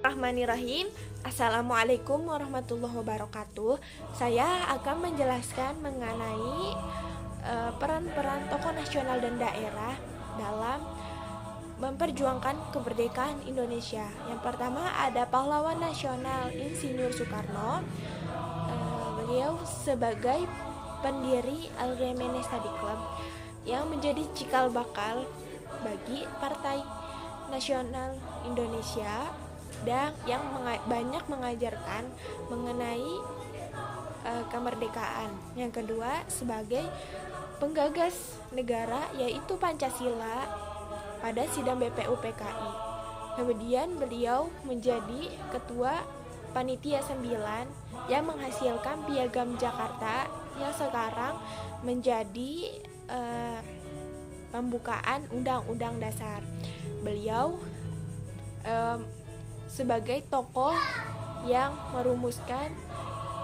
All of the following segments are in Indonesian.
Bismillahirrahmanirrahim. Assalamualaikum warahmatullahi wabarakatuh. Saya akan menjelaskan mengenai peran-peran tokoh nasional dan daerah dalam memperjuangkan kemerdekaan Indonesia. Yang pertama ada pahlawan nasional Insinyur Soekarno. Beliau sebagai pendiri Al-Ghameni Study Club yang menjadi cikal bakal bagi Partai Nasional Indonesia dan yang banyak mengajarkan mengenai kemerdekaan. Yang kedua sebagai penggagas negara yaitu Pancasila pada sidang BPUPKI. Kemudian beliau menjadi ketua Panitia 9 yang menghasilkan Piagam Jakarta yang sekarang menjadi pembukaan Undang-Undang Dasar. Beliau sebagai tokoh yang merumuskan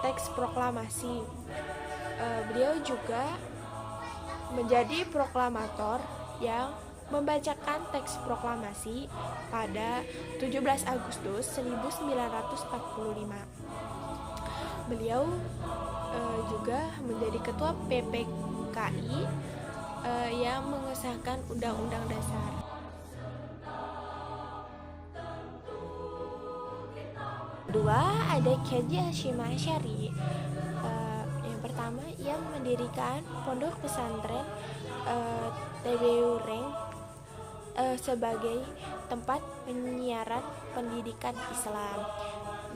teks proklamasi. Beliau juga menjadi proklamator yang membacakan teks proklamasi pada 17 Agustus 1945. Beliau juga menjadi ketua PPKI yang mengesahkan Undang-Undang Dasar. Kedua ada Kiai Hasyim Asy'ari. Yang pertama ia mendirikan pondok pesantren TBU Reng sebagai tempat penyiaran pendidikan Islam.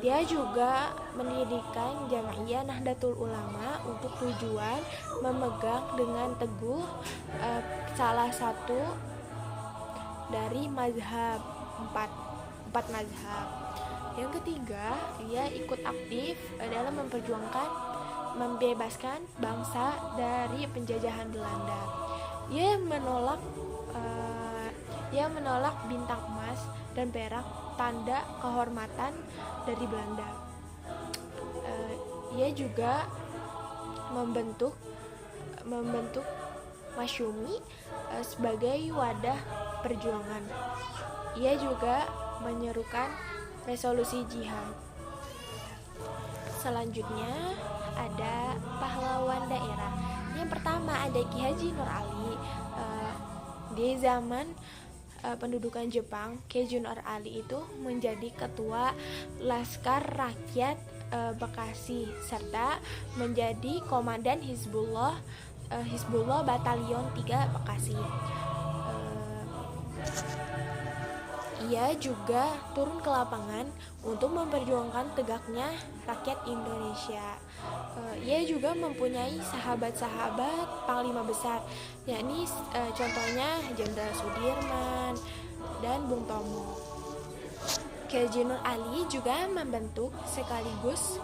Dia juga mendirikan Jam'iyah Nahdlatul Ulama untuk tujuan memegang dengan teguh salah satu dari mazhab empat mazhab. Yang ketiga, ia ikut aktif dalam memperjuangkan membebaskan bangsa dari penjajahan Belanda. Ia menolak bintang emas dan perak, tanda kehormatan dari Belanda. Ia juga membentuk Masyumi sebagai wadah perjuangan. Ia juga menyerukan resolusi jihad. Selanjutnya ada pahlawan daerah. Yang pertama ada Ki Haji Nur Ali. Di zaman pendudukan Jepang, Ki Haji Nur Ali itu menjadi ketua Laskar Rakyat Bekasi serta menjadi komandan Hizbullah Batalion 3 Bekasi. Ia juga turun ke lapangan untuk memperjuangkan tegaknya rakyat Indonesia. Ia juga mempunyai sahabat-sahabat panglima besar, yakni contohnya Jenderal Sudirman dan Bung Tomo. Ki Haji Nur Ali juga membentuk sekaligus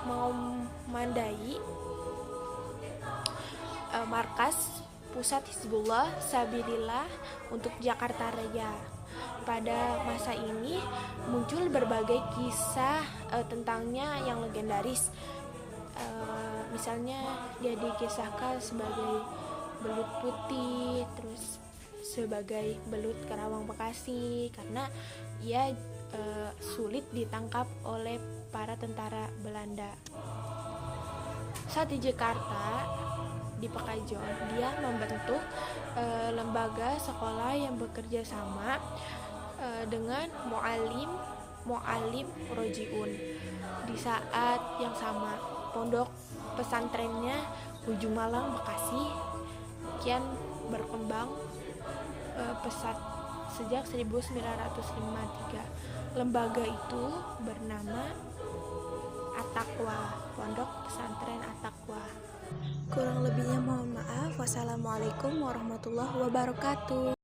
mengomandai markas Pusat Hizbullah Sabilillah untuk Jakarta Raya. Pada masa ini muncul berbagai kisah tentangnya yang legendaris. Misalnya dia dikisahkan sebagai belut putih, terus sebagai belut Karawang Bekasi karena ia sulit ditangkap oleh para tentara Belanda. Saat di Jakarta di Pekajon, dia membentuk lembaga sekolah yang bekerja sama dengan Mu'alim Rojiun. Di saat yang sama, pondok pesantrennya Ujung Malang Bekasi kian berkembang pesat sejak 1953. Lembaga itu bernama At-Taqwa, Pondok Pesantren At-Taqwa. Kurang lebihnya mohon maaf. Wassalamualaikum warahmatullahi wabarakatuh.